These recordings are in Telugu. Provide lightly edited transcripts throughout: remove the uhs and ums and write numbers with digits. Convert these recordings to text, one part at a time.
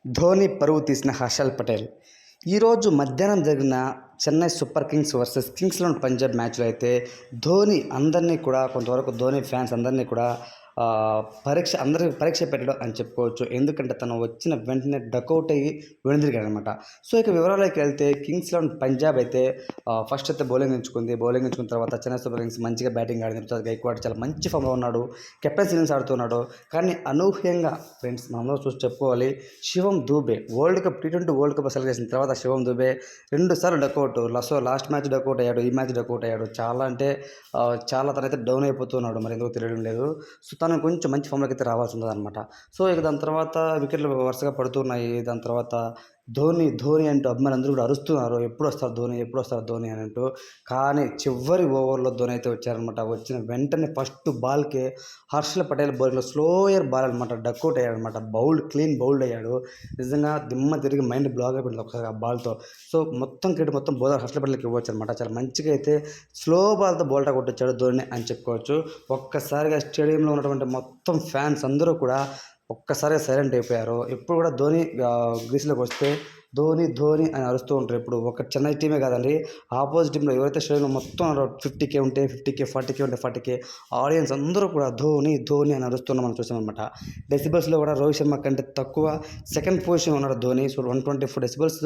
ధోని పరువు తీసిన హర్షల్ పటేల్ ఈరోజు మధ్యాహ్నం జరిగిన Chennai super Kings versus Kings Eleven Punjab మ్యాచ్లో అయితే ధోని అందరినీ కూడా కొంతవరకు ధోని ఫ్యాన్స్ అందరినీ కూడా అందరికి పరీక్ష పెట్టడం అని చెప్పుకోవచ్చు. ఎందుకంటే తను వచ్చిన వెంటనే డకౌట్ అయ్యి వెనుదిరిగాడు అనమాట. సో ఇక వివరాల్లోకి వెళ్తే కింగ్స్ ఎలెవన్ పంజాబ్ అయితే ఫస్ట్ అయితే బౌలింగ్ ఎంచుకున్న తర్వాత చెన్నై సూపర్ కింగ్స్ మంచిగా బ్యాటింగ్ ఆడింది. రుతురాజ్ గైక్వాడ్ చాలా మంచి ఫామ్లో ఉన్నాడు, కెప్టెన్సీ ఇన్నింగ్స్ ఆడుతున్నాడు. కానీ అనూహ్యంగా ఫ్రెండ్స్ మనందరూ చూసి చెప్పుకోవాలి, Shivam Dube world cup T20 world cup select చేసిన తర్వాత శివం దూబే 2 సార్లు డకౌట్. లాస్ట్ మ్యాచ్ డకౌట్ అయ్యాడు, ఈ మ్యాచ్ డకౌట్ అయ్యాడు. చాలా తనైతే డౌన్ అయిపోతున్నాడు, మరి ఎందుకు తెలియడం లేదు. సో తను కొంచెం మంచి ఫామ్లోకి అయితే రావాల్సి ఉందన్నమాట. సో ఇక దాని తర్వాత వికెట్లు వరుసగా పడుతున్నాయి. దాని తర్వాత ధోని అంటూ అభిమానులు కూడా అరుస్తున్నారు, ఎప్పుడు వస్తారు ధోని అని అంటూ. కానీ చివరి ఓవర్లో ధోని అయితే వచ్చారనమాట. వచ్చిన వెంటనే ఫస్ట్ బాల్కే హర్షల్ పటేల్ బౌలింగ్లో స్లోయర్ బాల్ అనమాట, డక్అవుట్ అయ్యాడు అనమాట. క్లీన్ బౌల్డ్ అయ్యాడు. నిజంగా దిమ్మ తిరిగి మైండ్ బ్లాక్ అయిపోయింది ఒకసారి ఆ బాల్తో. సో క్రెడిట్ మొత్తం బౌలర్ హర్షల్ పటేల్కి ఇవ్వచ్చు అనమాట. చాలా మంచిగా అయితే స్లో బాల్తో బౌల్టా కొట్టొచ్చాడు ధోని అని చెప్పుకోవచ్చు. ఒక్కసారిగా స్టేడియంలో ఉన్నటువంటి మొత్తం ఫ్యాన్స్ అందరూ కూడా ఒక్కసారిగా సైలెంట్ అయిపోయారు. ఎప్పుడు కూడా ధోని గ్రీస్లోకి వస్తే ధోని అని అరుస్తూ ఉంటారు. ఇప్పుడు ఒక చెన్నై టీమే కాదండి, ఆపోజిట్ టీంలో ఎవరైతే స్టేడియంలో మొత్తం 50K ఉంటే 50K, 40K ఉంటే 40K ఆడియన్స్ అందరూ కూడా ధోని అని అరుస్తున్నాం మనం చూసామన్నమాట. డెసిబల్స్లో కూడా రోహిత్ శర్మ కంటే తక్కువ సెకండ్ పొజిషన్ ఉన్నాడు ధోని. సో 124 డెసిబల్స్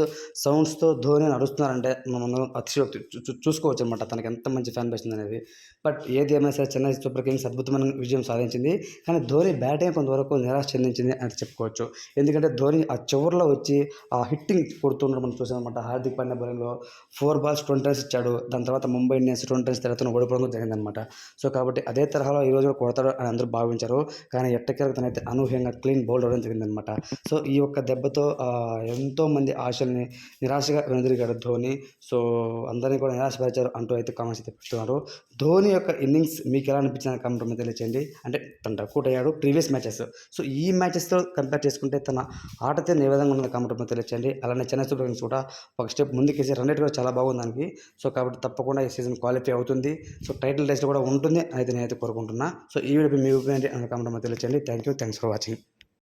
సౌండ్స్తో ధోని అని అరుస్తున్నారంటే మనం అతిశయోక్తి చూసుకోవచ్చు అనమాట, తనకి ఎంత మంచి ఫ్యాన్ బేస్ అనేది. బట్ ఏది ఏమైనా సరే చెన్నై సూపర్ కింగ్స్ అద్భుతమైన విజయం సాధించింది. కానీ ధోని బ్యాటింగ్ కొంతవరకు నిరాశ చెందించింది అని చెప్పుకోవచ్చు. ఎందుకంటే ధోని ఆ చివరిలో వచ్చి ఆ హిట్టింగ్ కొడుతుండడం మనం చూసామన్నమాట. హార్దిక్ పాండ్యా బౌలింగ్లో 4 balls 20 runs ఇచ్చాడు. దాని తర్వాత ముంబై ఇండియన్స్ 20 runs తర్వాత ఓడిపోవడం జరిగిందనమాట. సో కాబట్టి అదే తరహాలో ఈరోజు కూడా కొడతాడు అని అందరూ భావించారు. కానీ ఎట్టకేలకు తనైతే అనూహ్యంగా క్లీన్ బౌల్డ్ అవ్వడం జరిగిందనమాట. సో ఈ ఒక్క దెబ్బతో ఎంతోమంది ఆశల్ని నిరాశగా వెనుదిరిగాడు ధోని. సో అందరినీ కూడా నిరాశపరిచారు అంటూ అయితే కామెంట్స్ అయితే పెడుతున్నారు. ధోని యొక్క ఇన్నింగ్స్ మీకు ఎలా అనిపించిన కామెంట్ మీద తెలియచేయండి. అంటే తను డకౌట్ అయ్యాడు ప్రీవియస్ మ్యాచెస్, సో ఈ మ్యాచెస్తో కంపేర్ చేసుకుంటే తన ఆటతే ఏ విధంగా ఉన్నది కామెంట్ మీద తెలియచేయండి. అలానే చెన్నై సూపర్ కింగ్స్ కూడా ఒక స్టెప్ ముందుకేసి రన్ రేట్ కూడా చాలా బాగుంది దానికి. సో కాబట్టి తప్పకుండా ఈ సీజన్ క్వాలిఫై అవుతుంది. సో టైటిల్ రేస్లో కూడా ఉంటుంది అయితే నేనైతే కోరుకుంటున్నా. సో ఈ వీడియో మీ ఒపీనియన్ కామెంట్ మీద తెలియచేయండి. Thanks for watching.